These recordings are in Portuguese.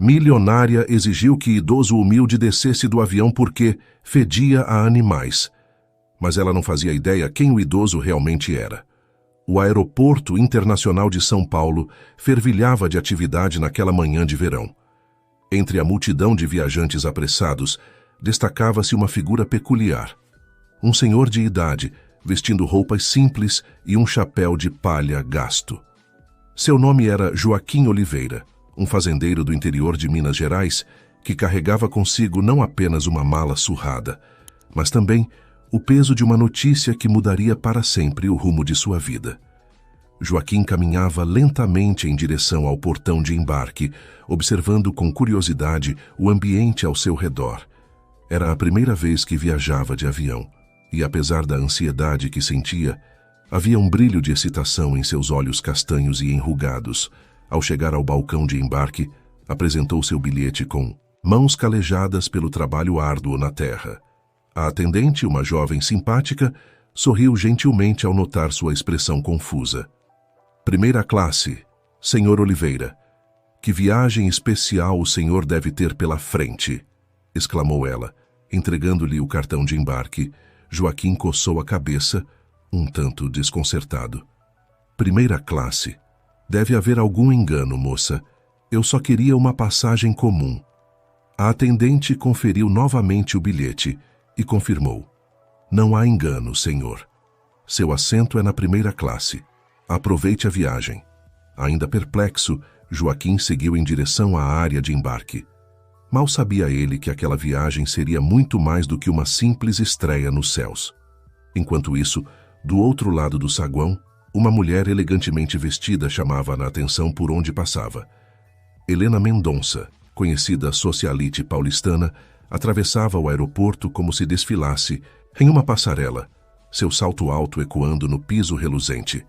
Milionária exigiu que idoso humilde descesse do avião porque fedia a animais. Mas ela não fazia ideia quem o idoso realmente era. O Aeroporto Internacional de São Paulo fervilhava de atividade naquela manhã de verão. Entre a multidão de viajantes apressados, destacava-se uma figura peculiar. Um senhor de idade, vestindo roupas simples e um chapéu de palha gasto. Seu nome era Joaquim Oliveira, um fazendeiro do interior de Minas Gerais que carregava consigo não apenas uma mala surrada, mas também o peso de uma notícia que mudaria para sempre o rumo de sua vida. Joaquim caminhava lentamente em direção ao portão de embarque, observando com curiosidade o ambiente ao seu redor. Era a primeira vez que viajava de avião, e apesar da ansiedade que sentia, havia um brilho de excitação em seus olhos castanhos e enrugados. Ao chegar ao balcão de embarque, apresentou seu bilhete com mãos calejadas pelo trabalho árduo na terra. A atendente, uma jovem simpática, sorriu gentilmente ao notar sua expressão confusa. Primeira classe, Senhor Oliveira. Que viagem especial o senhor deve ter pela frente, exclamou ela, entregando-lhe o cartão de embarque. Joaquim coçou a cabeça, um tanto desconcertado. Primeira classe. Deve haver algum engano, moça. Eu só queria uma passagem comum. A atendente conferiu novamente o bilhete e confirmou. Não há engano, senhor. Seu assento é na primeira classe. Aproveite a viagem. Ainda perplexo, Joaquim seguiu em direção à área de embarque. Mal sabia ele que aquela viagem seria muito mais do que uma simples estreia nos céus. Enquanto isso, do outro lado do saguão, uma mulher elegantemente vestida chamava a atenção por onde passava. Helena Mendonça, conhecida socialite paulistana, atravessava o aeroporto como se desfilasse em uma passarela, seu salto alto ecoando no piso reluzente.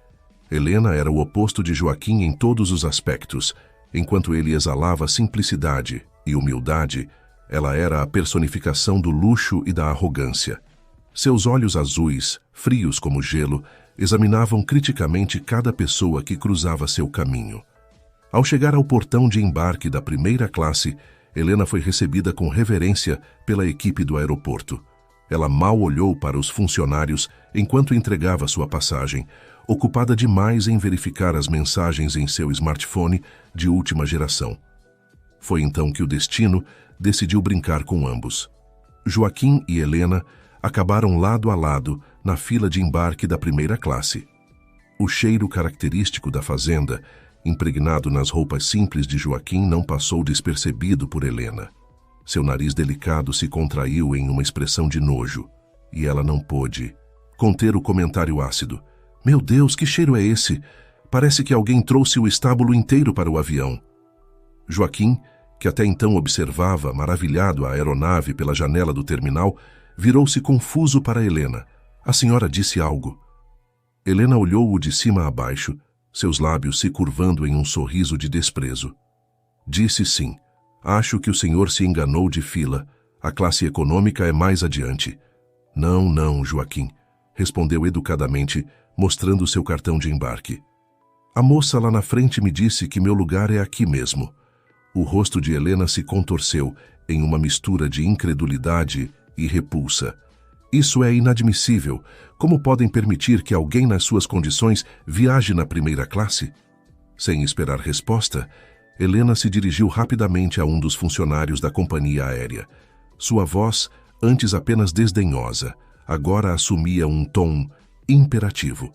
Helena era o oposto de Joaquim em todos os aspectos. Enquanto ele exalava simplicidade e humildade, ela era a personificação do luxo e da arrogância. Seus olhos azuis, frios como gelo, examinavam criticamente cada pessoa que cruzava seu caminho. Ao chegar ao portão de embarque da primeira classe, Helena foi recebida com reverência pela equipe do aeroporto. Ela mal olhou para os funcionários enquanto entregava sua passagem, ocupada demais em verificar as mensagens em seu smartphone de última geração. Foi então que o destino decidiu brincar com ambos. Joaquim e Helena acabaram lado a lado na fila de embarque da primeira classe. O cheiro característico da fazenda, impregnado nas roupas simples de Joaquim, não passou despercebido por Helena. Seu nariz delicado se contraiu em uma expressão de nojo, e ela não pôde conter o comentário ácido. Meu Deus, que cheiro é esse? Parece que alguém trouxe o estábulo inteiro para o avião. Joaquim, que até então observava, maravilhado, a aeronave pela janela do terminal, virou-se confuso para Helena. A senhora disse algo. Helena olhou-o de cima a baixo, seus lábios se curvando em um sorriso de desprezo. Disse sim. Acho que o senhor se enganou de fila. A classe econômica é mais adiante. Não, não, Joaquim, respondeu educadamente, mostrando seu cartão de embarque. A moça lá na frente me disse que meu lugar é aqui mesmo. O rosto de Helena se contorceu em uma mistura de incredulidade e repulsa. Isso é inadmissível. Como podem permitir que alguém nas suas condições viaje na primeira classe? Sem esperar resposta, Helena se dirigiu rapidamente a um dos funcionários da companhia aérea. Sua voz, antes apenas desdenhosa, agora assumia um tom imperativo.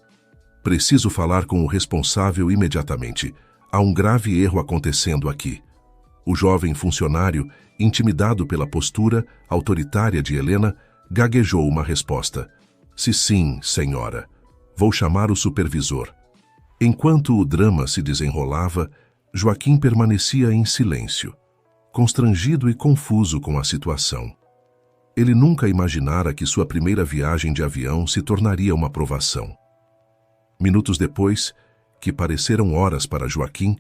Preciso falar com o responsável imediatamente. Há um grave erro acontecendo aqui. O jovem funcionário, intimidado pela postura autoritária de Helena, gaguejou uma resposta. Sim, senhora. Vou chamar o supervisor. Enquanto o drama se desenrolava, Joaquim permanecia em silêncio, constrangido e confuso com a situação. Ele nunca imaginara que sua primeira viagem de avião se tornaria uma provação. Minutos depois, que pareceram horas para Joaquim,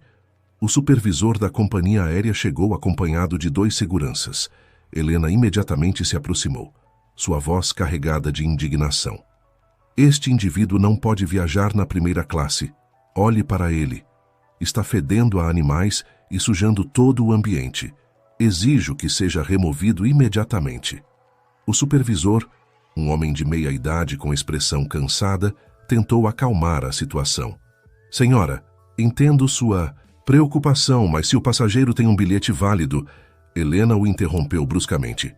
o supervisor da companhia aérea chegou acompanhado de 2 seguranças. Helena imediatamente se aproximou, sua voz carregada de indignação. Este indivíduo não pode viajar na primeira classe. Olhe para ele. Está fedendo a animais e sujando todo o ambiente. Exijo que seja removido imediatamente. O supervisor, um homem de meia idade com expressão cansada, tentou acalmar a situação. Senhora, entendo sua preocupação, mas se o passageiro tem um bilhete válido... Helena o interrompeu bruscamente.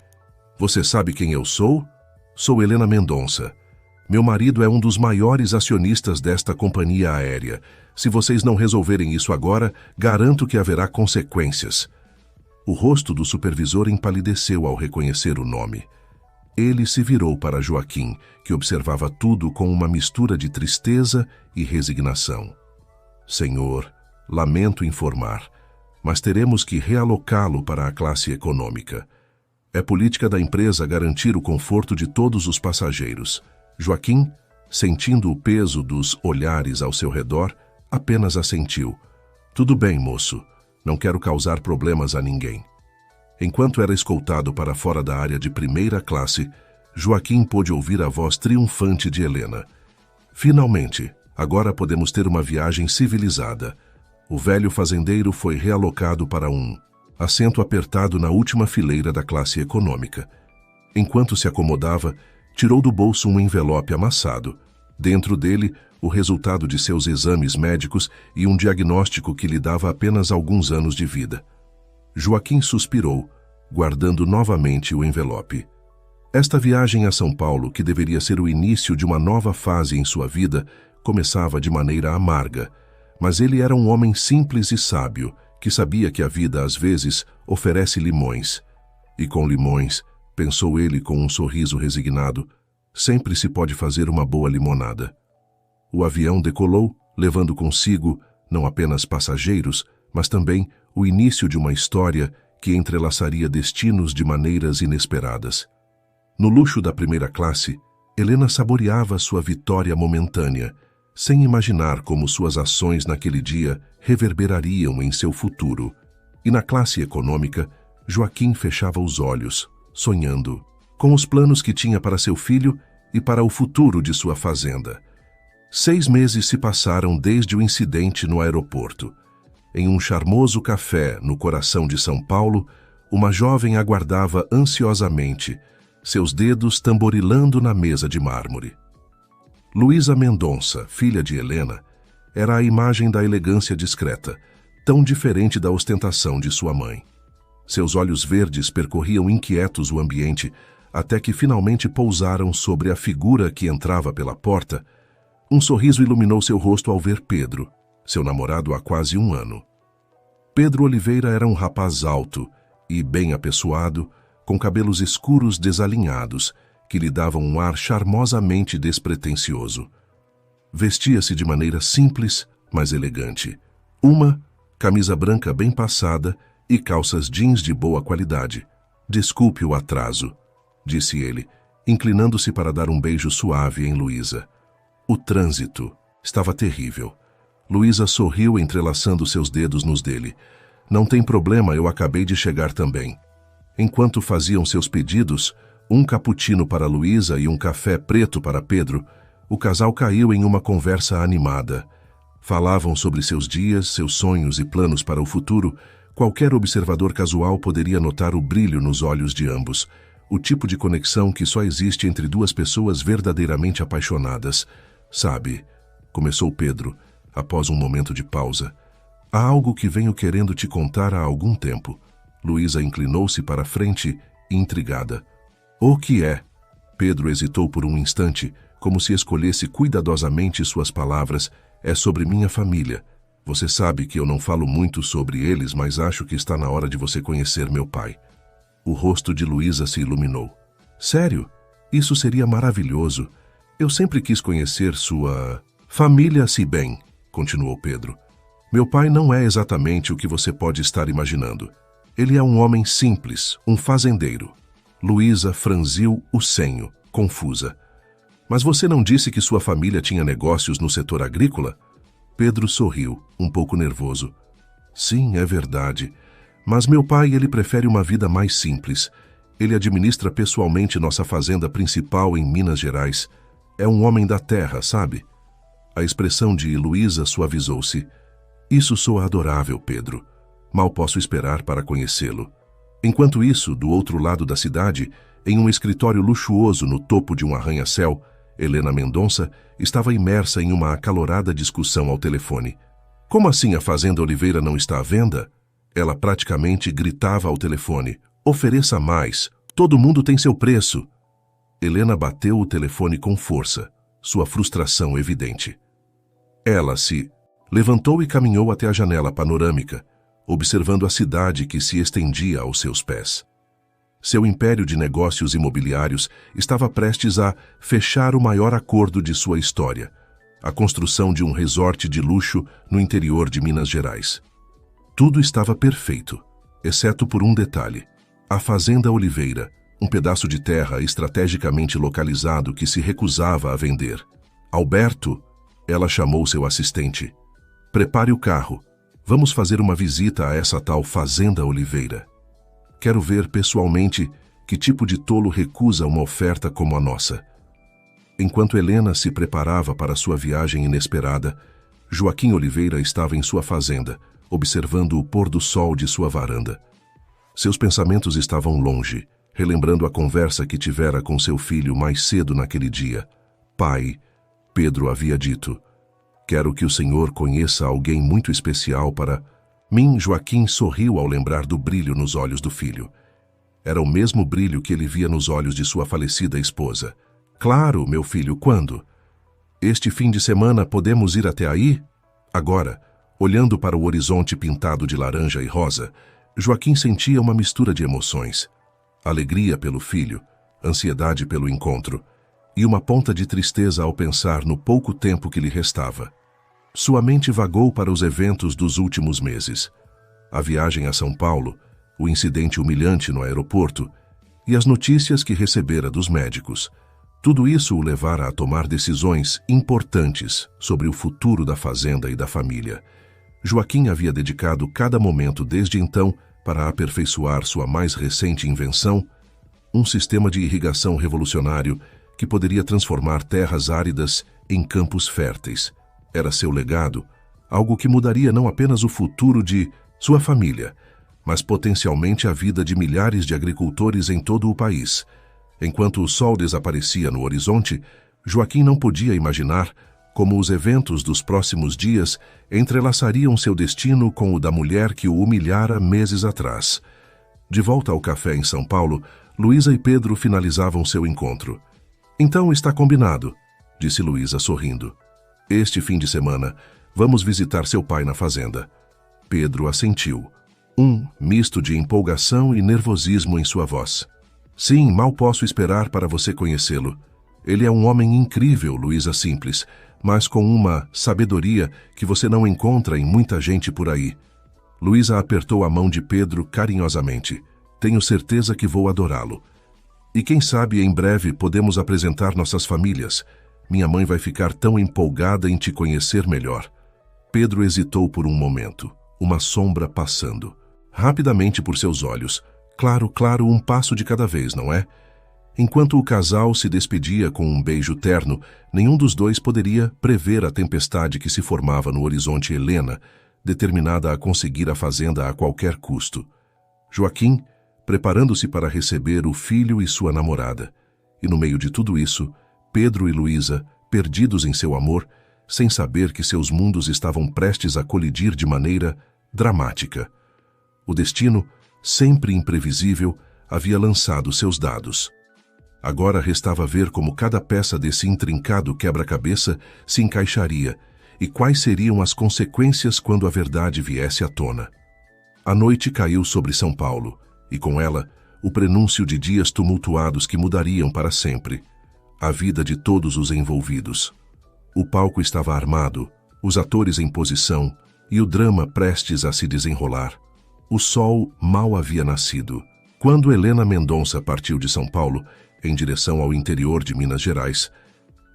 Você sabe quem eu sou? Sou Helena Mendonça. Meu marido é um dos maiores acionistas desta companhia aérea. Se vocês não resolverem isso agora, garanto que haverá consequências. O rosto do supervisor empalideceu ao reconhecer o nome. Ele se virou para Joaquim, que observava tudo com uma mistura de tristeza e resignação. Senhor, lamento informar, mas teremos que realocá-lo para a classe econômica. É política da empresa garantir o conforto de todos os passageiros. Joaquim, sentindo o peso dos olhares ao seu redor, apenas assentiu. Tudo bem, moço. Não quero causar problemas a ninguém. Enquanto era escoltado para fora da área de primeira classe, Joaquim pôde ouvir a voz triunfante de Helena. Finalmente, agora podemos ter uma viagem civilizada. O velho fazendeiro foi realocado para um assento apertado na última fileira da classe econômica. Enquanto se acomodava, tirou do bolso um envelope amassado. Dentro dele, o resultado de seus exames médicos e um diagnóstico que lhe dava apenas alguns anos de vida. Joaquim suspirou, guardando novamente o envelope. Esta viagem a São Paulo, que deveria ser o início de uma nova fase em sua vida, começava de maneira amarga, mas ele era um homem simples e sábio, que sabia que a vida às vezes oferece limões. E com limões, pensou ele com um sorriso resignado, sempre se pode fazer uma boa limonada. O avião decolou, levando consigo não apenas passageiros, mas também o início de uma história que entrelaçaria destinos de maneiras inesperadas. No luxo da primeira classe, Helena saboreava sua vitória momentânea, sem imaginar como suas ações naquele dia reverberariam em seu futuro. E na classe econômica, Joaquim fechava os olhos, sonhando, com os planos que tinha para seu filho e para o futuro de sua fazenda. 6 meses se passaram desde o incidente no aeroporto. Em um charmoso café no coração de São Paulo, uma jovem aguardava ansiosamente, seus dedos tamborilando na mesa de mármore. Luísa Mendonça, filha de Helena, era a imagem da elegância discreta, tão diferente da ostentação de sua mãe. Seus olhos verdes percorriam inquietos o ambiente, até que finalmente pousaram sobre a figura que entrava pela porta. Um sorriso iluminou seu rosto ao ver Pedro, seu namorado há quase 1 ano. Pedro Oliveira era um rapaz alto e bem apessoado, com cabelos escuros desalinhados, que lhe davam um ar charmosamente despretensioso. Vestia-se de maneira simples, mas elegante. Uma camisa branca bem passada e calças jeans de boa qualidade. Desculpe o atraso, disse ele, inclinando-se para dar um beijo suave em Luísa. O trânsito estava terrível. Luísa sorriu entrelaçando seus dedos nos dele. Não tem problema, eu acabei de chegar também. Enquanto faziam seus pedidos, um cappuccino para Luísa e um café preto para Pedro, o casal caiu em uma conversa animada. Falavam sobre seus dias, seus sonhos e planos para o futuro. Qualquer observador casual poderia notar o brilho nos olhos de ambos, o tipo de conexão que só existe entre duas pessoas verdadeiramente apaixonadas. Sabe, começou Pedro, após um momento de pausa, há algo que venho querendo te contar há algum tempo. Luísa inclinou-se para a frente, intrigada. O que é? Pedro hesitou por um instante, como se escolhesse cuidadosamente suas palavras. É sobre minha família. Você sabe que eu não falo muito sobre eles, mas acho que está na hora de você conhecer meu pai. O rosto de Luísa se iluminou. Sério? Isso seria maravilhoso. Eu sempre quis conhecer sua família, se bem, continuou Pedro. Meu pai não é exatamente o que você pode estar imaginando. Ele é um homem simples, um fazendeiro. Luísa franziu o senho, confusa. Mas você não disse que sua família tinha negócios no setor agrícola? Pedro sorriu, um pouco nervoso. Sim, é verdade. Mas meu pai, ele prefere uma vida mais simples. Ele administra pessoalmente nossa fazenda principal em Minas Gerais. É um homem da terra, sabe? A expressão de Luísa suavizou-se. Isso soa adorável, Pedro. Mal posso esperar para conhecê-lo. Enquanto isso, do outro lado da cidade, em um escritório luxuoso no topo de um arranha-céu, Helena Mendonça estava imersa em uma acalorada discussão ao telefone. Como assim a Fazenda Oliveira não está à venda? Ela praticamente gritava ao telefone. Ofereça mais. Todo mundo tem seu preço. Helena bateu o telefone com força, sua frustração evidente. Ela se levantou e caminhou até a janela panorâmica, observando a cidade que se estendia aos seus pés. Seu império de negócios imobiliários estava prestes a fechar o maior acordo de sua história, a construção de um resort de luxo no interior de Minas Gerais. Tudo estava perfeito, exceto por um detalhe: a Fazenda Oliveira, um pedaço de terra estrategicamente localizado que se recusava a vender. Alberto, ela chamou seu assistente. Prepare o carro. Vamos fazer uma visita a essa tal Fazenda Oliveira. Quero ver pessoalmente que tipo de tolo recusa uma oferta como a nossa. Enquanto Helena se preparava para sua viagem inesperada, Joaquim Oliveira estava em sua fazenda, observando o pôr do sol de sua varanda. Seus pensamentos estavam longe, relembrando a conversa que tivera com seu filho mais cedo naquele dia. Pai, Pedro havia dito, quero que o Senhor conheça alguém muito especial para mim. Joaquim sorriu ao lembrar do brilho nos olhos do filho. Era o mesmo brilho que ele via nos olhos de sua falecida esposa. Claro, meu filho, quando? Este fim de semana podemos ir até aí? Agora, olhando para o horizonte pintado de laranja e rosa, Joaquim sentia uma mistura de emoções. Alegria pelo filho, ansiedade pelo encontro e uma ponta de tristeza ao pensar no pouco tempo que lhe restava. Sua mente vagou para os eventos dos últimos meses. A viagem a São Paulo, o incidente humilhante no aeroporto e as notícias que recebera dos médicos. Tudo isso o levara a tomar decisões importantes sobre o futuro da fazenda e da família. Joaquim havia dedicado cada momento desde então para aperfeiçoar sua mais recente invenção, um sistema de irrigação revolucionário que poderia transformar terras áridas em campos férteis. Era seu legado, algo que mudaria não apenas o futuro de sua família, mas potencialmente a vida de milhares de agricultores em todo o país. Enquanto o sol desaparecia no horizonte, Joaquim não podia imaginar como os eventos dos próximos dias entrelaçariam seu destino com o da mulher que o humilhara meses atrás. De volta ao café em São Paulo, Luísa e Pedro finalizavam seu encontro. Então está combinado, disse Luísa sorrindo. Este fim de semana, vamos visitar seu pai na fazenda. Pedro assentiu, um misto de empolgação e nervosismo em sua voz. Sim, mal posso esperar para você conhecê-lo. Ele é um homem incrível, Luísa simples, mas com uma sabedoria que você não encontra em muita gente por aí. Luísa apertou a mão de Pedro carinhosamente. Tenho certeza que vou adorá-lo. E quem sabe em breve podemos apresentar nossas famílias. Minha mãe vai ficar tão empolgada em te conhecer melhor. Pedro hesitou por um momento, uma sombra passando rapidamente por seus olhos. Claro, um passo de cada vez, não é? Enquanto o casal se despedia com um beijo terno, nenhum dos dois poderia prever a tempestade que se formava no horizonte. Helena, determinada a conseguir a fazenda a qualquer custo. Joaquim, preparando-se para receber o filho e sua namorada. E no meio de tudo isso, Pedro e Luísa, perdidos em seu amor, sem saber que seus mundos estavam prestes a colidir de maneira dramática. O destino, sempre imprevisível, havia lançado seus dados. Agora restava ver como cada peça desse intrincado quebra-cabeça se encaixaria e quais seriam as consequências quando a verdade viesse à tona. A noite caiu sobre São Paulo e, com ela, o prenúncio de dias tumultuados que mudariam para sempre a vida de todos os envolvidos. O palco estava armado, os atores em posição e o drama prestes a se desenrolar. O sol mal havia nascido. Quando Helena Mendonça partiu de São Paulo, em direção ao interior de Minas Gerais,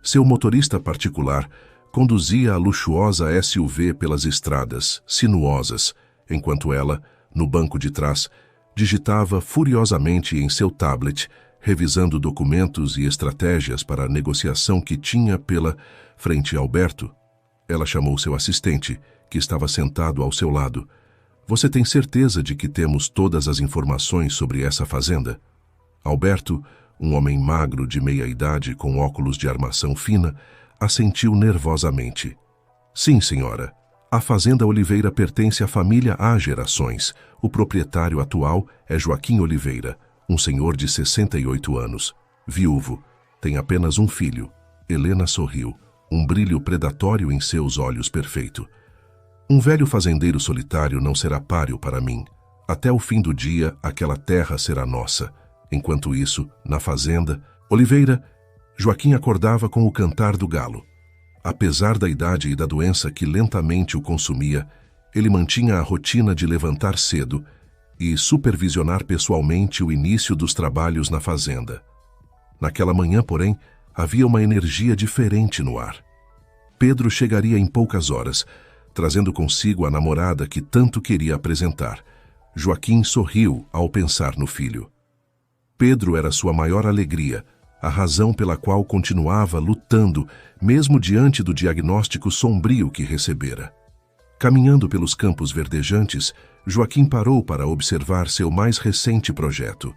seu motorista particular conduzia a luxuosa SUV pelas estradas sinuosas, enquanto ela, no banco de trás, digitava furiosamente em seu tablet, revisando documentos e estratégias para a negociação que tinha pela frente. Alberto, ela chamou seu assistente, que estava sentado ao seu lado. Você tem certeza de que temos todas as informações sobre essa fazenda? Alberto, um homem magro de meia-idade com óculos de armação fina, assentiu nervosamente. Sim, senhora. A fazenda Oliveira pertence à família há gerações. O proprietário atual é Joaquim Oliveira, um senhor de 68 anos. Viúvo. Tem apenas um filho. Helena sorriu, um brilho predatório em seus olhos perfeito. Um velho fazendeiro solitário não será páreo para mim. Até o fim do dia, aquela terra será nossa. Enquanto isso, na fazenda, Oliveira, Joaquim acordava com o cantar do galo. Apesar da idade e da doença que lentamente o consumia, ele mantinha a rotina de levantar cedo e supervisionar pessoalmente o início dos trabalhos na fazenda. Naquela manhã, porém, havia uma energia diferente no ar. Pedro chegaria em poucas horas, trazendo consigo a namorada que tanto queria apresentar. Joaquim sorriu ao pensar no filho. Pedro era sua maior alegria, a razão pela qual continuava lutando, mesmo diante do diagnóstico sombrio que recebera. Caminhando pelos campos verdejantes, Joaquim parou para observar seu mais recente projeto,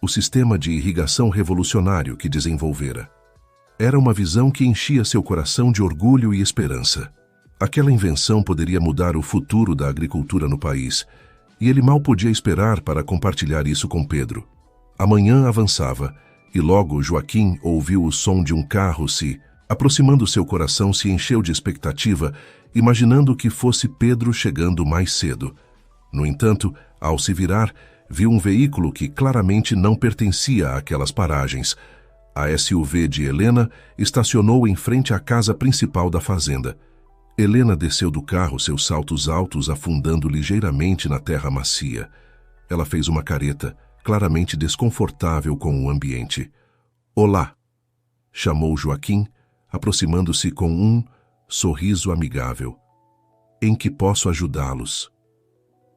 o sistema de irrigação revolucionário que desenvolvera. Era uma visão que enchia seu coração de orgulho e esperança. Aquela invenção poderia mudar o futuro da agricultura no país, e ele mal podia esperar para compartilhar isso com Pedro. A manhã avançava, e logo Joaquim ouviu o som de um carro se aproximando. Seu coração se encheu de expectativa, imaginando que fosse Pedro chegando mais cedo. No entanto, ao se virar, viu um veículo que claramente não pertencia àquelas paragens. A SUV de Helena estacionou em frente à casa principal da fazenda. Helena desceu do carro, seus saltos altos afundando ligeiramente na terra macia. Ela fez uma careta, claramente desconfortável com o ambiente. Olá! Chamou Joaquim, aproximando-se com um sorriso amigável. Em que posso ajudá-los?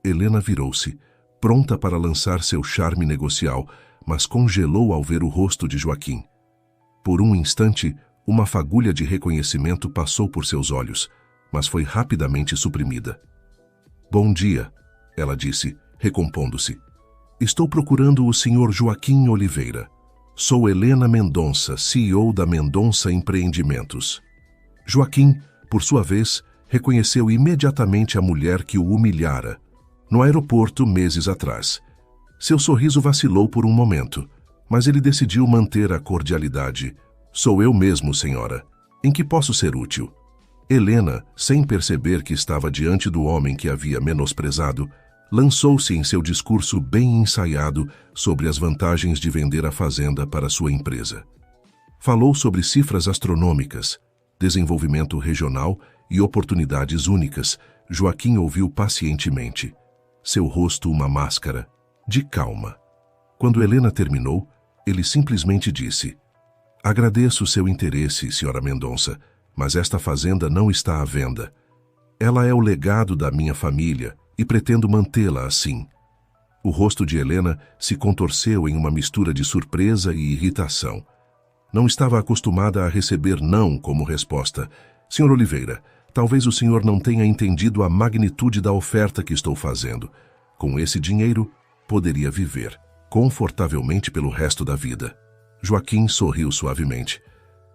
Helena virou-se, pronta para lançar seu charme negocial, mas congelou ao ver o rosto de Joaquim. Por um instante, uma fagulha de reconhecimento passou por seus olhos, mas foi rapidamente suprimida. Bom dia, ela disse, recompondo-se. Estou procurando o Sr. Joaquim Oliveira. Sou Helena Mendonça, CEO da Mendonça Empreendimentos. Joaquim, por sua vez, reconheceu imediatamente a mulher que o humilhara, no aeroporto meses atrás. Seu sorriso vacilou por um momento, mas ele decidiu manter a cordialidade. Sou eu mesmo, senhora. Em que posso ser útil? Helena, sem perceber que estava diante do homem que havia menosprezado, lançou-se em seu discurso bem ensaiado sobre as vantagens de vender a fazenda para sua empresa. Falou sobre cifras astronômicas, desenvolvimento regional e oportunidades únicas. Joaquim ouviu pacientemente. Seu rosto uma máscara, de calma. Quando Helena terminou, ele simplesmente disse: Agradeço seu interesse, Sra. Mendonça, mas esta fazenda não está à venda. Ela é o legado da minha família e pretendo mantê-la assim. O rosto de Helena se contorceu em uma mistura de surpresa e irritação. Não estava acostumada a receber não como resposta. Sr. Oliveira, talvez o senhor não tenha entendido a magnitude da oferta que estou fazendo. Com esse dinheiro, poderia viver confortavelmente pelo resto da vida. Joaquim sorriu suavemente.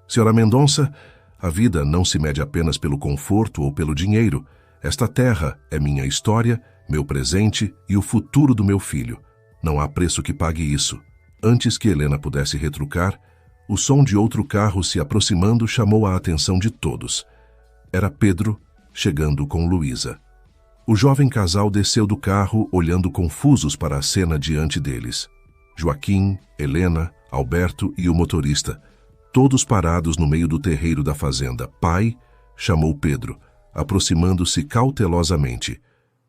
Sra. Mendonça, a vida não se mede apenas pelo conforto ou pelo dinheiro. Esta terra é minha história, meu presente e o futuro do meu filho. Não há preço que pague isso. Antes que Helena pudesse retrucar, o som de outro carro se aproximando chamou a atenção de todos. Era Pedro, chegando com Luísa. O jovem casal desceu do carro, olhando confusos para a cena diante deles. Joaquim, Helena, Alberto e o motorista, todos parados no meio do terreiro da fazenda. Pai, chamou Pedro, aproximando-se cautelosamente.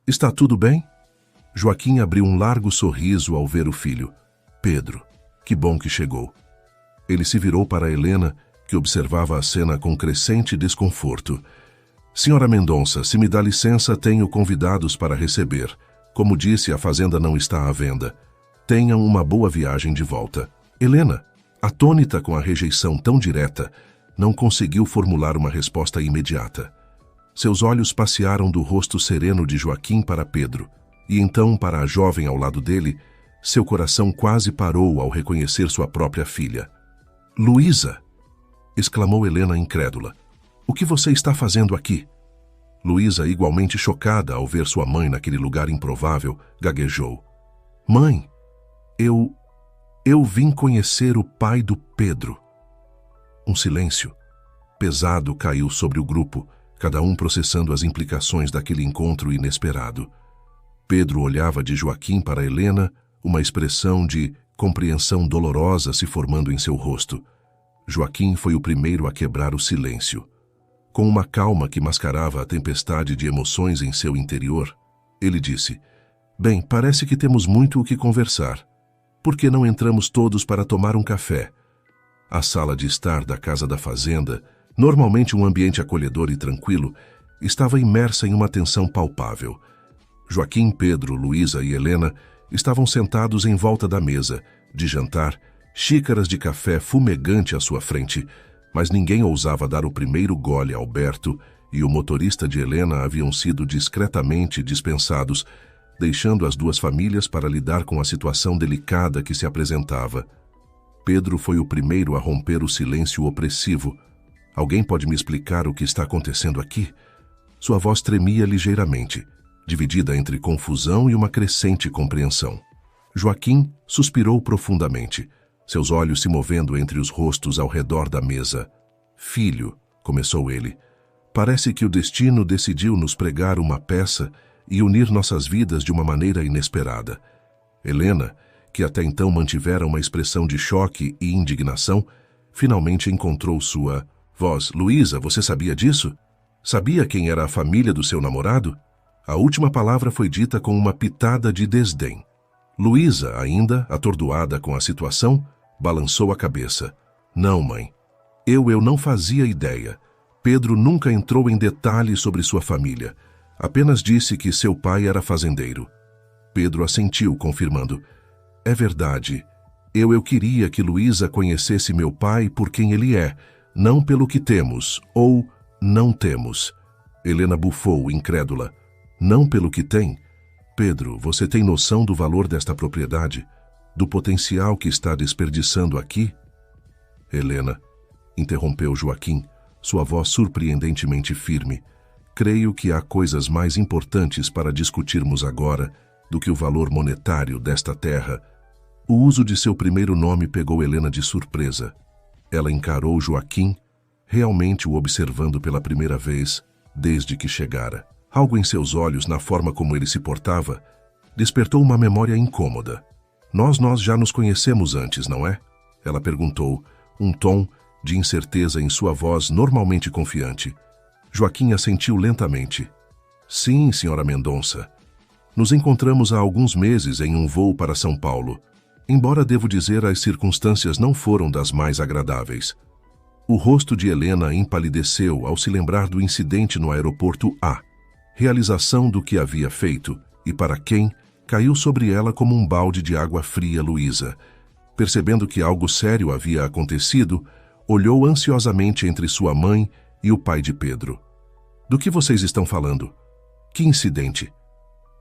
Está tudo bem? Joaquim abriu um largo sorriso ao ver o filho. Pedro, que bom que chegou. Ele se virou para Helena, que observava a cena com crescente desconforto. Senhora Mendonça, se me dá licença, tenho convidados para receber. Como disse, a fazenda não está à venda. Tenham uma boa viagem de volta. Helena, atônita com a rejeição tão direta, não conseguiu formular uma resposta imediata. Seus olhos passearam do rosto sereno de Joaquim para Pedro, E então, para a jovem ao lado dele, seu coração quase parou ao reconhecer sua própria filha. "Luísa!" exclamou Helena incrédula. "O que você está fazendo aqui?" Luísa, igualmente chocada ao ver sua mãe naquele lugar improvável, gaguejou. "Mãe, eu vim conhecer o pai do Pedro." Um silêncio pesado caiu sobre o grupo, cada um processando as implicações daquele encontro inesperado. Pedro olhava de Joaquim para Helena, uma expressão de compreensão dolorosa se formando em seu rosto. Joaquim foi o primeiro a quebrar o silêncio. Com uma calma que mascarava a tempestade de emoções em seu interior, ele disse: "Bem, parece que temos muito o que conversar. Por que não entramos todos para tomar um café?" A sala de estar da casa da fazenda, normalmente um ambiente acolhedor e tranquilo, estava imersa em uma tensão palpável. Joaquim, Pedro, Luísa e Helena estavam sentados em volta da mesa, de jantar, xícaras de café fumegante à sua frente, mas ninguém ousava dar o primeiro gole a Alberto e o motorista de Helena haviam sido discretamente dispensados, deixando as duas famílias para lidar com a situação delicada que se apresentava. Pedro foi o primeiro a romper o silêncio opressivo. "Alguém pode me explicar o que está acontecendo aqui?" Sua voz tremia ligeiramente, dividida entre confusão e uma crescente compreensão. Joaquim suspirou profundamente, seus olhos se movendo entre os rostos ao redor da mesa. "Filho", começou ele, "parece que o destino decidiu nos pregar uma peça e unir nossas vidas de uma maneira inesperada." Helena, que até então mantivera uma expressão de choque e indignação, finalmente encontrou sua voz. "Luísa, você sabia disso? Sabia quem era a família do seu namorado?" A última palavra foi dita com uma pitada de desdém. Luísa, ainda atordoada com a situação, balançou a cabeça. "Não, mãe. Eu não fazia ideia. Pedro nunca entrou em detalhes sobre sua família. Apenas disse que seu pai era fazendeiro." Pedro assentiu, confirmando. "É verdade. Eu queria que Luísa conhecesse meu pai por quem ele é, não pelo que temos, ou não temos." Helena bufou, incrédula. "Não pelo que tem? Pedro, você tem noção do valor desta propriedade? Do potencial que está desperdiçando aqui?" "Helena", interrompeu Joaquim, sua voz surpreendentemente firme, "creio que há coisas mais importantes para discutirmos agora do que o valor monetário desta terra." O uso de seu primeiro nome pegou Helena de surpresa. Ela encarou Joaquim, realmente o observando pela primeira vez desde que chegara. Algo em seus olhos, na forma como ele se portava, despertou uma memória incômoda. Nós já nos conhecemos antes, não é?" Ela perguntou, um tom de incerteza em sua voz normalmente confiante. Joaquim assentiu lentamente. "Sim, senhora Mendonça. Nos encontramos há alguns meses em um voo para São Paulo. Embora devo dizer, as circunstâncias não foram das mais agradáveis." O rosto de Helena empalideceu ao se lembrar do incidente no aeroporto A. Realização do que havia feito, e para quem, caiu sobre ela como um balde de água fria. Luísa, percebendo que algo sério havia acontecido, olhou ansiosamente entre sua mãe e o pai de Pedro. "Do que vocês estão falando? Que incidente?"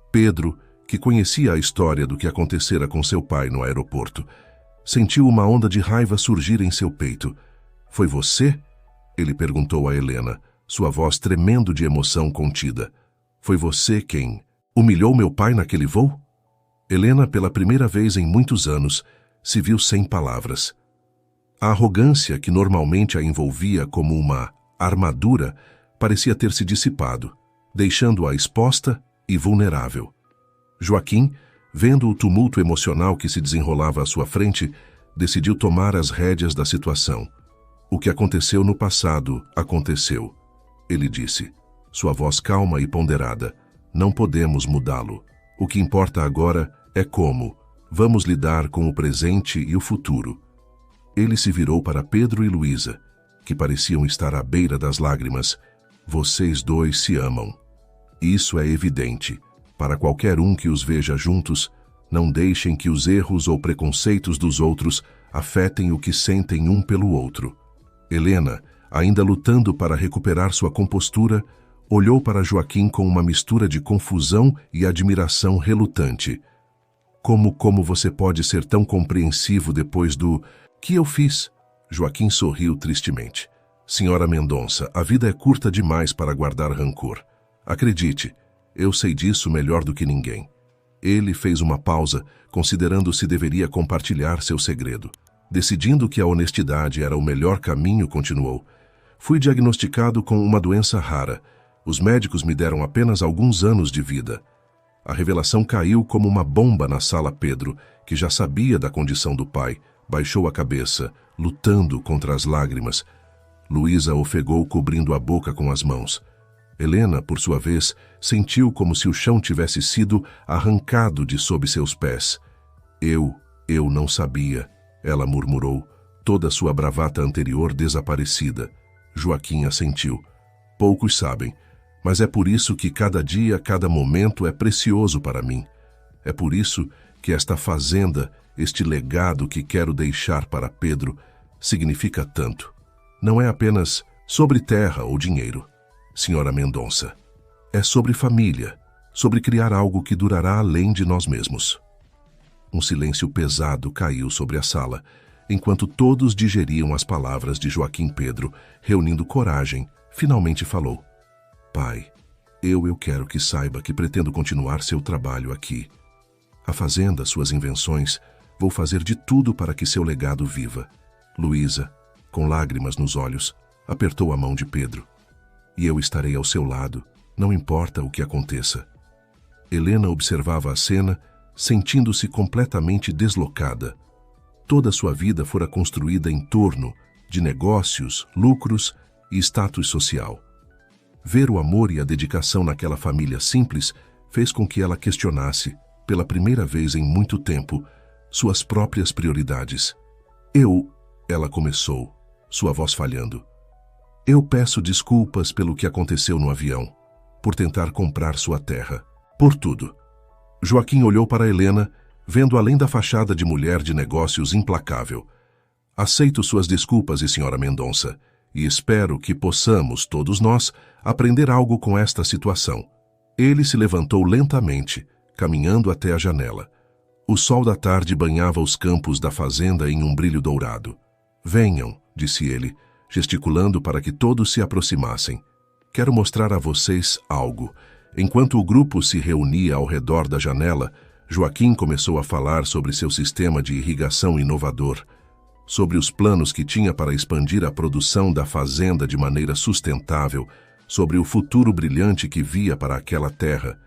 Pedro, que conhecia a história do que acontecera com seu pai no aeroporto, sentiu uma onda de raiva surgir em seu peito. "Foi você?" ele perguntou a Helena, sua voz tremendo de emoção contida. "Foi você quem humilhou meu pai naquele voo?" Helena, pela primeira vez em muitos anos, se viu sem palavras. A arrogância que normalmente a envolvia como uma armadura parecia ter se dissipado, deixando-a exposta e vulnerável. Joaquim, vendo o tumulto emocional que se desenrolava à sua frente, decidiu tomar as rédeas da situação. "O que aconteceu no passado, aconteceu", ele disse, sua voz calma e ponderada. "Não podemos mudá-lo. O que importa agora é como vamos lidar com o presente e o futuro." Ele se virou para Pedro e Luísa, que pareciam estar à beira das lágrimas. "Vocês dois se amam. Isso é evidente. Para qualquer um que os veja juntos, não deixem que os erros ou preconceitos dos outros afetem o que sentem um pelo outro." Helena, ainda lutando para recuperar sua compostura, Olhou para Joaquim com uma mistura de confusão e admiração relutante. Como você pode ser tão compreensivo depois do... Que eu fiz? Joaquim sorriu tristemente. Senhora Mendonça, a vida é curta demais para guardar rancor. Acredite, eu sei disso melhor do que ninguém. Ele fez uma pausa, considerando se deveria compartilhar seu segredo. Decidindo que a honestidade era o melhor caminho, continuou. Fui diagnosticado com uma doença rara. Os médicos me deram apenas alguns anos de vida. A revelação caiu como uma bomba na sala. Pedro, que já sabia da condição do pai, baixou a cabeça, lutando contra as lágrimas. Luísa ofegou, cobrindo a boca com as mãos. Helena, por sua vez, sentiu como se o chão tivesse sido arrancado de sob seus pés. Eu não sabia, ela murmurou, toda sua bravata anterior desaparecida. Joaquim assentiu. Poucos sabem, mas é por isso que cada dia, cada momento é precioso para mim. É por isso que esta fazenda, este legado que quero deixar para Pedro, significa tanto. Não é apenas sobre terra ou dinheiro, senhora Mendonça. É sobre família, sobre criar algo que durará além de nós mesmos. Um silêncio pesado caiu sobre a sala, enquanto todos digeriam as palavras de Joaquim. Pedro, reunindo coragem, finalmente falou. Pai, eu quero que saiba que pretendo continuar seu trabalho aqui. A fazenda, suas invenções, vou fazer de tudo para que seu legado viva. Luísa, com lágrimas nos olhos, apertou a mão de Pedro. E eu estarei ao seu lado, não importa o que aconteça. Helena observava a cena, sentindo-se completamente deslocada. Toda sua vida fora construída em torno de negócios, lucros e status social. Ver o amor e a dedicação naquela família simples fez com que ela questionasse, pela primeira vez em muito tempo, suas próprias prioridades. Ela começou, sua voz falhando. Eu peço desculpas pelo que aconteceu no avião, por tentar comprar sua terra, por tudo. Joaquim olhou para Helena, vendo além da fachada de mulher de negócios implacável. Aceito suas desculpas, senhora Mendonça, e espero que possamos, todos nós, aprender algo com esta situação. Ele se levantou lentamente, caminhando até a janela. O sol da tarde banhava os campos da fazenda em um brilho dourado. Venham, disse ele, gesticulando para que todos se aproximassem. Quero mostrar a vocês algo. Enquanto o grupo se reunia ao redor da janela, Joaquim começou a falar sobre seu sistema de irrigação inovador, sobre os planos que tinha para expandir a produção da fazenda de maneira sustentável, sobre o futuro brilhante que via para aquela terra.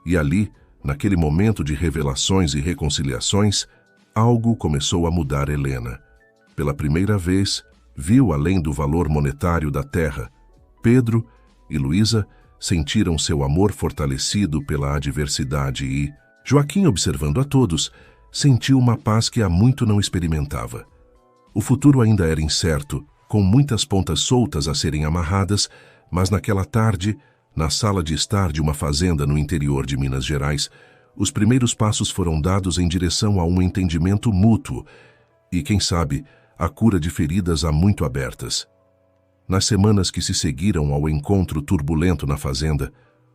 E ali, naquele momento de revelações e reconciliações, algo começou a mudar Helena. Pela primeira vez, viu além do valor monetário da terra. Pedro e Luísa sentiram seu amor fortalecido pela adversidade e, Joaquim, observando a todos, sentiu uma paz que há muito não experimentava. O futuro ainda era incerto, com muitas pontas soltas a serem amarradas, mas naquela tarde, na sala de estar de uma fazenda no interior de Minas Gerais, os primeiros passos foram dados em direção a um entendimento mútuo e, quem sabe, a cura de feridas há muito abertas. Nas semanas que se seguiram ao encontro turbulento na fazenda,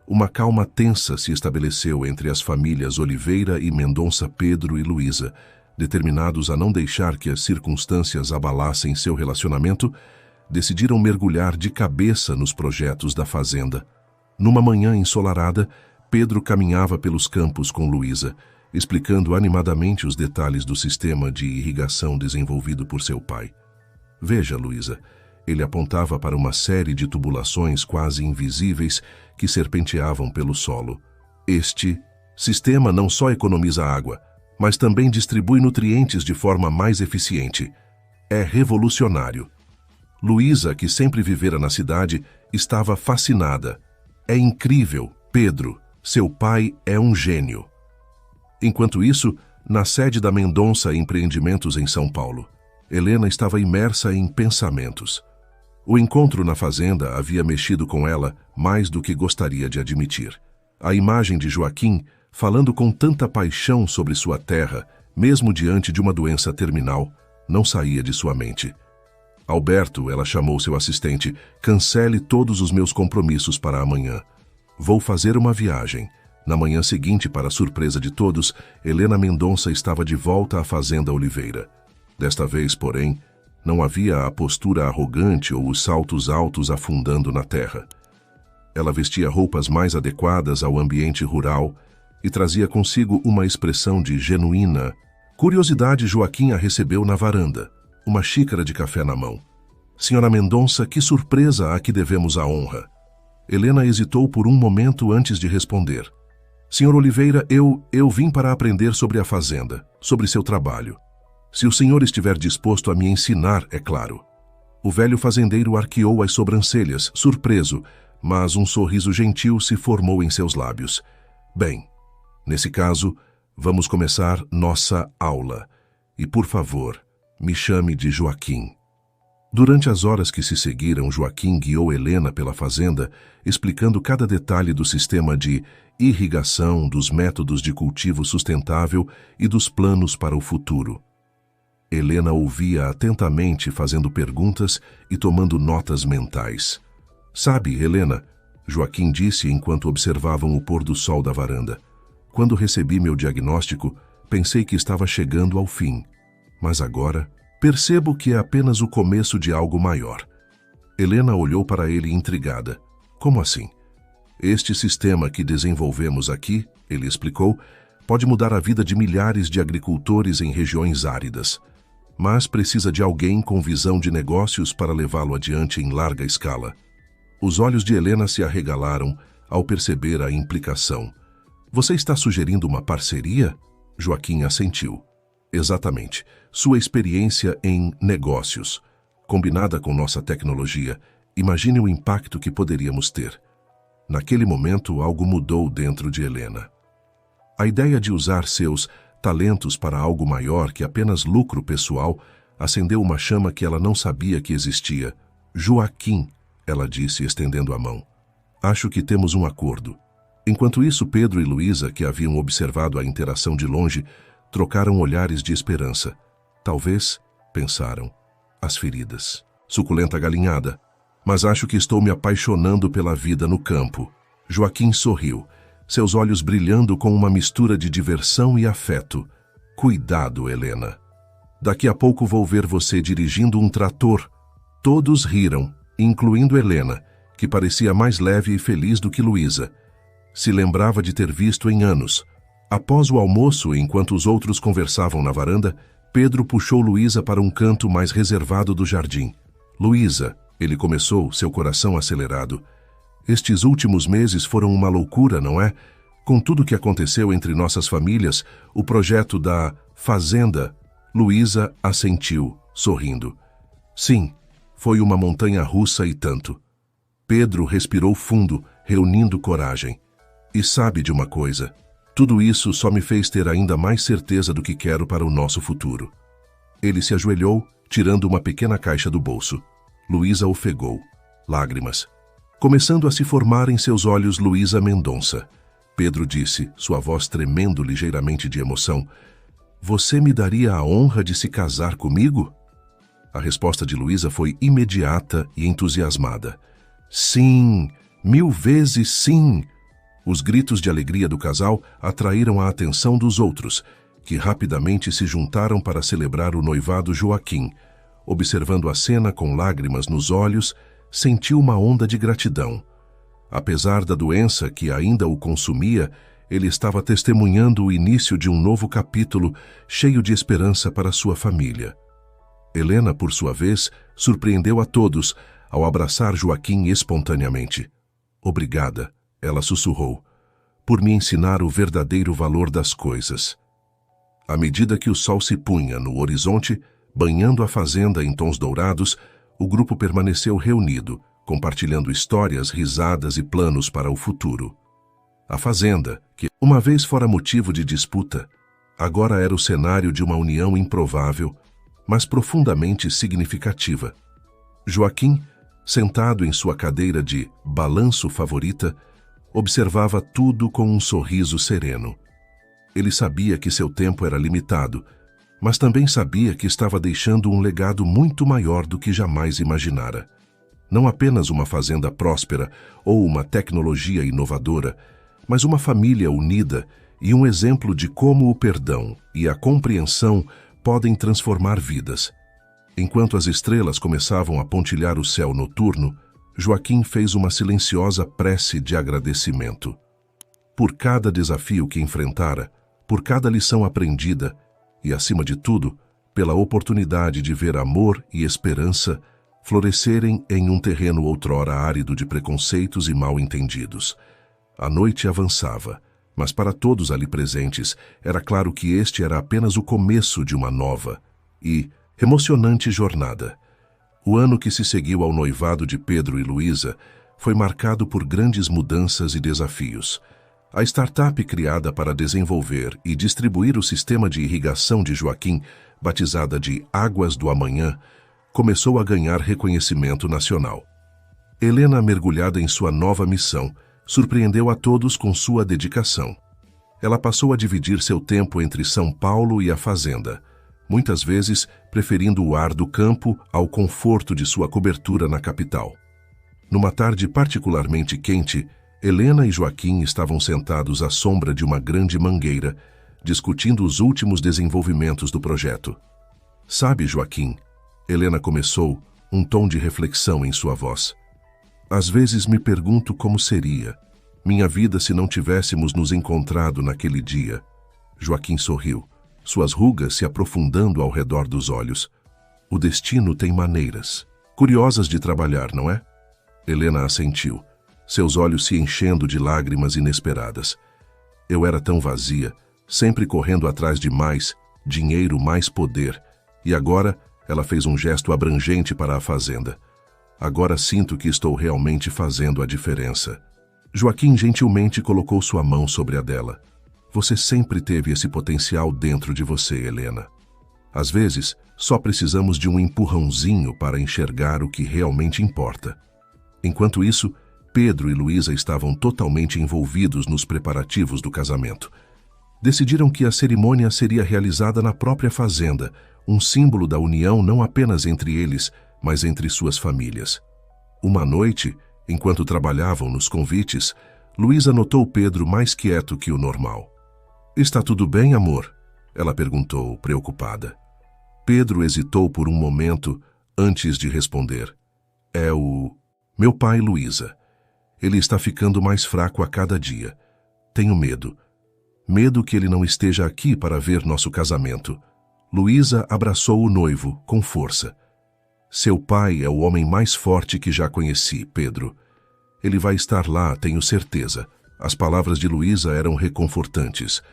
uma calma tensa se estabeleceu entre as famílias Oliveira e Mendonça. Pedro e Luísa, determinados a não deixar que as circunstâncias abalassem seu relacionamento, decidiram mergulhar de cabeça nos projetos da fazenda. Numa manhã ensolarada, Pedro caminhava pelos campos com Luísa, explicando animadamente os detalhes do sistema de irrigação desenvolvido por seu pai. Veja, Luísa, ele apontava para uma série de tubulações quase invisíveis que serpenteavam pelo solo. Este sistema não só economiza água, mas também distribui nutrientes de forma mais eficiente. É revolucionário. Luísa, que sempre vivera na cidade, estava fascinada. É incrível, Pedro, seu pai é um gênio. Enquanto isso, na sede da Mendonça Empreendimentos em São Paulo, Helena estava imersa em pensamentos. O encontro na fazenda havia mexido com ela mais do que gostaria de admitir. A imagem de Joaquim, falando com tanta paixão sobre sua terra, mesmo diante de uma doença terminal, não saía de sua mente. Alberto, ela chamou seu assistente, cancele todos os meus compromissos para amanhã. Vou fazer uma viagem. Na manhã seguinte, para a surpresa de todos, Helena Mendonça estava de volta à Fazenda Oliveira. Desta vez, porém, não havia a postura arrogante ou os saltos altos afundando na terra. Ela vestia roupas mais adequadas ao ambiente rural e trazia consigo uma expressão de genuína curiosidade. Joaquim a recebeu na varanda, uma xícara de café na mão. Senhora Mendonça, que surpresa a que devemos a honra. Helena hesitou por um momento antes de responder. Senhor Oliveira, eu vim para aprender sobre a fazenda, sobre seu trabalho. Se o senhor estiver disposto a me ensinar, é claro. O velho fazendeiro arqueou as sobrancelhas, surpreso, mas um sorriso gentil se formou em seus lábios. Bem, nesse caso, vamos começar nossa aula. E, por favor, me chame de Joaquim. Durante as horas que se seguiram, Joaquim guiou Helena pela fazenda, explicando cada detalhe do sistema de irrigação, dos métodos de cultivo sustentável e dos planos para o futuro. Helena ouvia atentamente, fazendo perguntas e tomando notas mentais. Sabe, Helena, Joaquim disse enquanto observavam o pôr do sol da varanda. Quando recebi meu diagnóstico, pensei que estava chegando ao fim. Mas agora, percebo que é apenas o começo de algo maior. Helena olhou para ele intrigada. Como assim? Este sistema que desenvolvemos aqui, ele explicou, pode mudar a vida de milhares de agricultores em regiões áridas. Mas precisa de alguém com visão de negócios para levá-lo adiante em larga escala. Os olhos de Helena se arregalaram ao perceber a implicação. Você está sugerindo uma parceria? Joaquim assentiu. Exatamente. Sua experiência em negócios, combinada com nossa tecnologia, imagine o impacto que poderíamos ter. Naquele momento, algo mudou dentro de Helena. A ideia de usar seus talentos para algo maior que apenas lucro pessoal acendeu uma chama que ela não sabia que existia. Joaquim, ela disse, estendendo a mão. Acho que temos um acordo. Enquanto isso, Pedro e Luísa, que haviam observado a interação de longe, trocaram olhares de esperança. Talvez, pensaram, as feridas. Suculenta galinhada. Mas acho que estou me apaixonando pela vida no campo. Joaquim sorriu, seus olhos brilhando com uma mistura de diversão e afeto. Cuidado, Helena. Daqui a pouco vou ver você dirigindo um trator. Todos riram, incluindo Helena, que parecia mais leve e feliz do que Luísa. Se lembrava de ter visto em anos. Após o almoço, enquanto os outros conversavam na varanda, Pedro puxou Luísa para um canto mais reservado do jardim. Luísa, ele começou, seu coração acelerado. Estes últimos meses foram uma loucura, não é? Com tudo o que aconteceu entre nossas famílias, o projeto da fazenda. Luísa assentiu, sorrindo. Sim, foi uma montanha-russa e tanto. Pedro respirou fundo, reunindo coragem. E sabe de uma coisa? Tudo isso só me fez ter ainda mais certeza do que quero para o nosso futuro. Ele se ajoelhou, tirando uma pequena caixa do bolso. Luísa ofegou. Lágrimas. Começando a se formar em seus olhos, Luísa Mendonça. Pedro disse, sua voz tremendo ligeiramente de emoção. Você me daria a honra de se casar comigo? A resposta de Luísa foi imediata e entusiasmada. Sim, 1000 vezes sim! Os gritos de alegria do casal atraíram a atenção dos outros, que rapidamente se juntaram para celebrar o noivado. Joaquim, observando a cena com lágrimas nos olhos, sentiu uma onda de gratidão. Apesar da doença que ainda o consumia, ele estava testemunhando o início de um novo capítulo cheio de esperança para sua família. Helena, por sua vez, surpreendeu a todos ao abraçar Joaquim espontaneamente. Obrigada, ela sussurrou, por me ensinar o verdadeiro valor das coisas. À medida que o sol se punha no horizonte, banhando a fazenda em tons dourados, o grupo permaneceu reunido, compartilhando histórias, risadas e planos para o futuro. A fazenda, que uma vez fora motivo de disputa, agora era o cenário de uma união improvável, mas profundamente significativa. Joaquim, sentado em sua cadeira de balanço favorita, observava tudo com um sorriso sereno. Ele sabia que seu tempo era limitado, mas também sabia que estava deixando um legado muito maior do que jamais imaginara. Não apenas uma fazenda próspera ou uma tecnologia inovadora, mas uma família unida e um exemplo de como o perdão e a compreensão podem transformar vidas. Enquanto as estrelas começavam a pontilhar o céu noturno, Joaquim fez uma silenciosa prece de agradecimento. Por cada desafio que enfrentara, por cada lição aprendida e, acima de tudo, pela oportunidade de ver amor e esperança florescerem em um terreno outrora árido de preconceitos e mal-entendidos. A noite avançava, mas para todos ali presentes era claro que este era apenas o começo de uma nova e emocionante jornada. O ano que se seguiu ao noivado de Pedro e Luísa foi marcado por grandes mudanças e desafios. A startup criada para desenvolver e distribuir o sistema de irrigação de Joaquim, batizada de Águas do Amanhã, começou a ganhar reconhecimento nacional. Helena, mergulhada em sua nova missão, surpreendeu a todos com sua dedicação. Ela passou a dividir seu tempo entre São Paulo e a fazenda, muitas vezes preferindo o ar do campo ao conforto de sua cobertura na capital. Numa tarde particularmente quente, Helena e Joaquim estavam sentados à sombra de uma grande mangueira, discutindo os últimos desenvolvimentos do projeto. "Sabe, Joaquim", Helena começou, um tom de reflexão em sua voz. "Às vezes me pergunto como seria minha vida se não tivéssemos nos encontrado naquele dia." Joaquim sorriu, suas rugas se aprofundando ao redor dos olhos. "O destino tem maneiras curiosas de trabalhar, não é?" Helena assentiu, seus olhos se enchendo de lágrimas inesperadas. "Eu era tão vazia, sempre correndo atrás de mais dinheiro, mais poder, e agora..." Ela fez um gesto abrangente para a fazenda. "Agora sinto que estou realmente fazendo a diferença." Joaquim gentilmente colocou sua mão sobre a dela. "Você sempre teve esse potencial dentro de você, Helena. Às vezes, só precisamos de um empurrãozinho para enxergar o que realmente importa." Enquanto isso, Pedro e Luísa estavam totalmente envolvidos nos preparativos do casamento. Decidiram que a cerimônia seria realizada na própria fazenda, um símbolo da união não apenas entre eles, mas entre suas famílias. Uma noite, enquanto trabalhavam nos convites, Luísa notou Pedro mais quieto que o normal. "Está tudo bem, amor?" ela perguntou, preocupada. Pedro hesitou por um momento antes de responder. "É o... meu pai, Luísa. Ele está ficando mais fraco a cada dia. Tenho medo. Medo que ele não esteja aqui para ver nosso casamento." Luísa abraçou o noivo com força. "Seu pai é o homem mais forte que já conheci, Pedro. Ele vai estar lá, tenho certeza." As palavras de Luísa eram reconfortantes,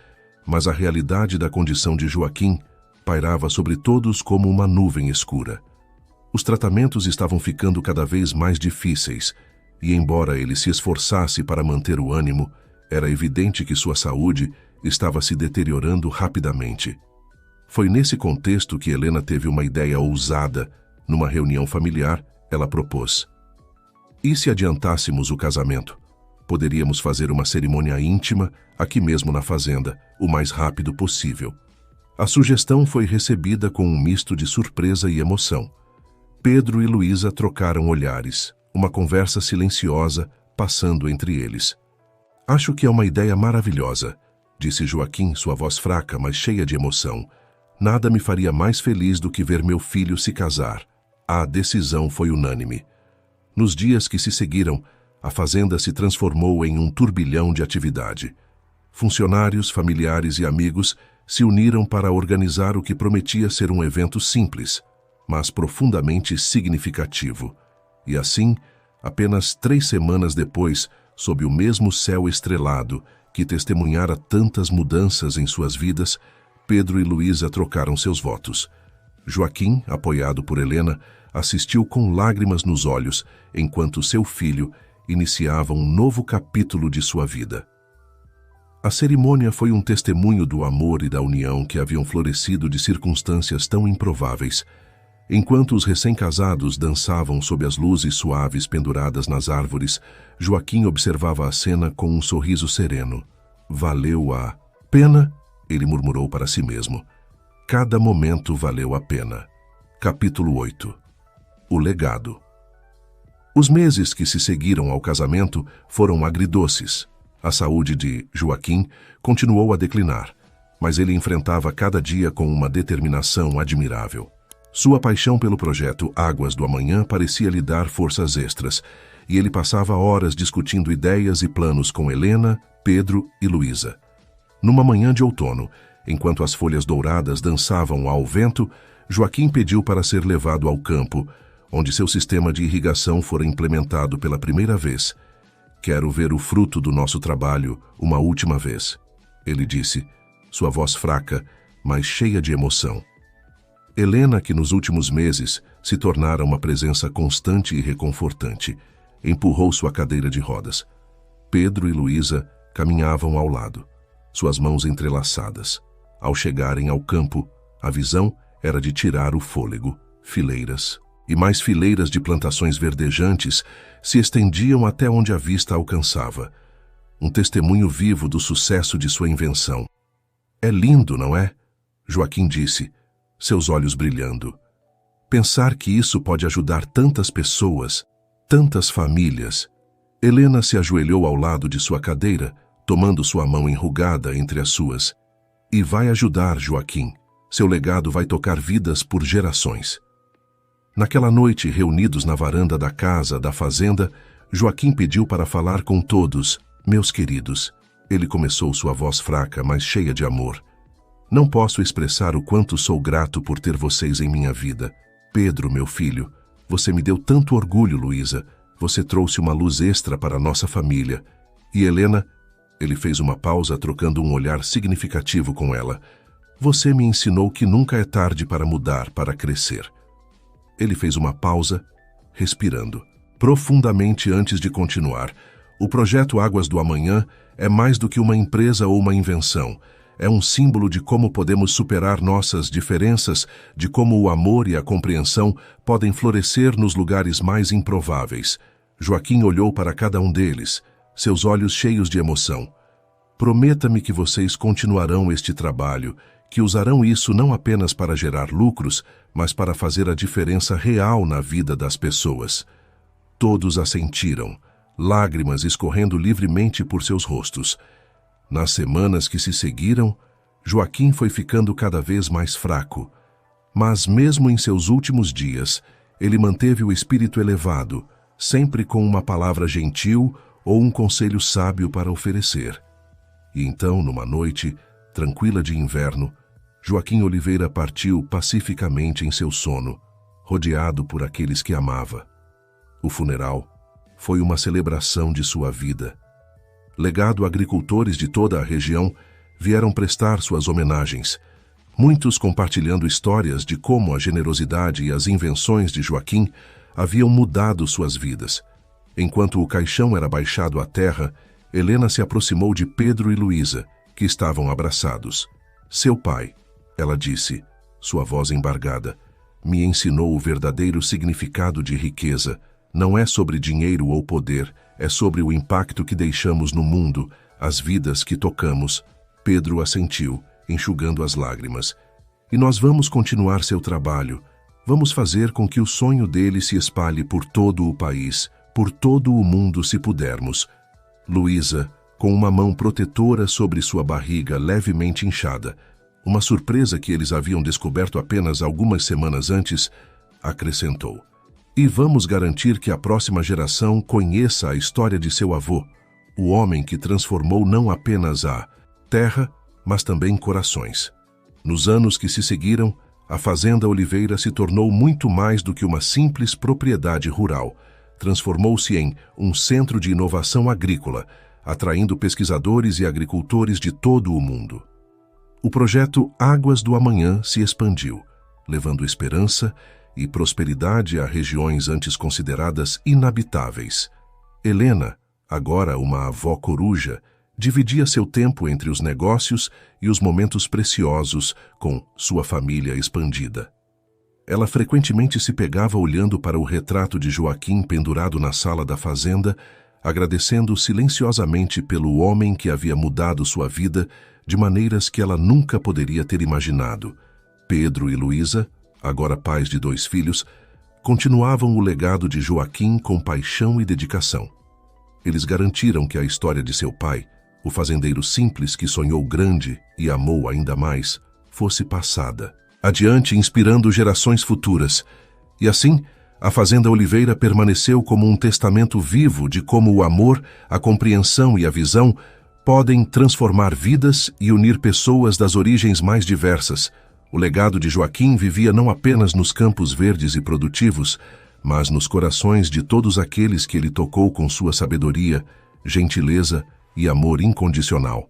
mas a realidade da condição de Joaquim pairava sobre todos como uma nuvem escura. Os tratamentos estavam ficando cada vez mais difíceis, e embora ele se esforçasse para manter o ânimo, era evidente que sua saúde estava se deteriorando rapidamente. Foi nesse contexto que Helena teve uma ideia ousada. Numa reunião familiar, ela propôs: "E se adiantássemos o casamento? Poderíamos fazer uma cerimônia íntima aqui mesmo na fazenda, o mais rápido possível." A sugestão foi recebida com um misto de surpresa e emoção. Pedro e Luísa trocaram olhares, uma conversa silenciosa passando entre eles. "Acho que é uma ideia maravilhosa", disse Joaquim, sua voz fraca, mas cheia de emoção. "Nada me faria mais feliz do que ver meu filho se casar." A decisão foi unânime. Nos dias que se seguiram, a fazenda se transformou em um turbilhão de atividade. Funcionários, familiares e amigos se uniram para organizar o que prometia ser um evento simples, mas profundamente significativo. E assim, apenas 3 semanas depois, sob o mesmo céu estrelado que testemunhara tantas mudanças em suas vidas, Pedro e Luísa trocaram seus votos. Joaquim, apoiado por Helena, assistiu com lágrimas nos olhos, enquanto seu filho iniciava um novo capítulo de sua vida. A cerimônia foi um testemunho do amor e da união que haviam florescido de circunstâncias tão improváveis. Enquanto os recém-casados dançavam sob as luzes suaves penduradas nas árvores, Joaquim observava a cena com um sorriso sereno. "Valeu a pena?" ele murmurou para si mesmo. Cada momento valeu a pena. Capítulo 8. O legado. Os meses que se seguiram ao casamento foram agridoces. A saúde de Joaquim continuou a declinar, mas ele enfrentava cada dia com uma determinação admirável. Sua paixão pelo projeto Águas do Amanhã parecia lhe dar forças extras, e ele passava horas discutindo ideias e planos com Helena, Pedro e Luísa. Numa manhã de outono, enquanto as folhas douradas dançavam ao vento, Joaquim pediu para ser levado ao campo, onde seu sistema de irrigação fora implementado pela primeira vez. "Quero ver o fruto do nosso trabalho uma última vez", ele disse, sua voz fraca, mas cheia de emoção. Helena, que nos últimos meses se tornara uma presença constante e reconfortante, empurrou sua cadeira de rodas. Pedro e Luísa caminhavam ao lado, suas mãos entrelaçadas. Ao chegarem ao campo, a visão era de tirar o fôlego. Fileiras e mais fileiras de plantações verdejantes se estendiam até onde a vista alcançava. Um testemunho vivo do sucesso de sua invenção. "É lindo, não é?", Joaquim disse, seus olhos brilhando. "Pensar que isso pode ajudar tantas pessoas, tantas famílias." Helena se ajoelhou ao lado de sua cadeira, tomando sua mão enrugada entre as suas. "E vai ajudar, Joaquim. Seu legado vai tocar vidas por gerações." Naquela noite, reunidos na varanda da casa, da fazenda, Joaquim pediu para falar com todos. "Meus queridos", ele começou, sua voz fraca, mas cheia de amor. "Não posso expressar o quanto sou grato por ter vocês em minha vida. Pedro, meu filho, você me deu tanto orgulho, Luísa. Você trouxe uma luz extra para a nossa família. E Helena..." Ele fez uma pausa, trocando um olhar significativo com ela. "Você me ensinou que nunca é tarde para mudar, para crescer." Ele fez uma pausa, respirando profundamente antes de continuar. "O projeto Águas do Amanhã é mais do que uma empresa ou uma invenção. É um símbolo de como podemos superar nossas diferenças, de como o amor e a compreensão podem florescer nos lugares mais improváveis." Joaquim olhou para cada um deles, seus olhos cheios de emoção. "Prometa-me que vocês continuarão este trabalho, que usarão isso não apenas para gerar lucros, mas para fazer a diferença real na vida das pessoas." Todos assentiram, lágrimas escorrendo livremente por seus rostos. Nas semanas que se seguiram, Joaquim foi ficando cada vez mais fraco. Mas mesmo em seus últimos dias, ele manteve o espírito elevado, sempre com uma palavra gentil ou um conselho sábio para oferecer. E então, numa noite tranquila de inverno, Joaquim Oliveira partiu pacificamente em seu sono, rodeado por aqueles que amava. O funeral foi uma celebração de sua vida. Legado agricultores de toda a região vieram prestar suas homenagens, muitos compartilhando histórias de como a generosidade e as invenções de Joaquim haviam mudado suas vidas. Enquanto o caixão era baixado à terra, Helena se aproximou de Pedro e Luísa, que estavam abraçados. "Seu pai", ela disse, sua voz embargada, "me ensinou o verdadeiro significado de riqueza. Não é sobre dinheiro ou poder, é sobre o impacto que deixamos no mundo, as vidas que tocamos." Pedro assentiu, enxugando as lágrimas. "E nós vamos continuar seu trabalho. Vamos fazer com que o sonho dele se espalhe por todo o país, por todo o mundo se pudermos." Luísa, com uma mão protetora sobre sua barriga levemente inchada, uma surpresa que eles haviam descoberto apenas algumas semanas antes, acrescentou: "E vamos garantir que a próxima geração conheça a história de seu avô, o homem que transformou não apenas a terra, mas também corações." Nos anos que se seguiram, a Fazenda Oliveira se tornou muito mais do que uma simples propriedade rural. Transformou-se em um centro de inovação agrícola, atraindo pesquisadores e agricultores de todo o mundo. O projeto Águas do Amanhã se expandiu, levando esperança e prosperidade a regiões antes consideradas inabitáveis. Helena, agora uma avó coruja, dividia seu tempo entre os negócios e os momentos preciosos com sua família expandida. Ela frequentemente se pegava olhando para o retrato de Joaquim pendurado na sala da fazenda, agradecendo silenciosamente pelo homem que havia mudado sua vida de maneiras que ela nunca poderia ter imaginado. Pedro e Luísa, agora pais de 2 filhos, continuavam o legado de Joaquim com paixão e dedicação. Eles garantiram que a história de seu pai, o fazendeiro simples que sonhou grande e amou ainda mais, fosse passada adiante, inspirando gerações futuras. E assim, a Fazenda Oliveira permaneceu como um testamento vivo de como o amor, a compreensão e a visão podem transformar vidas e unir pessoas das origens mais diversas. O legado de Joaquim vivia não apenas nos campos verdes e produtivos, mas nos corações de todos aqueles que ele tocou com sua sabedoria, gentileza e amor incondicional.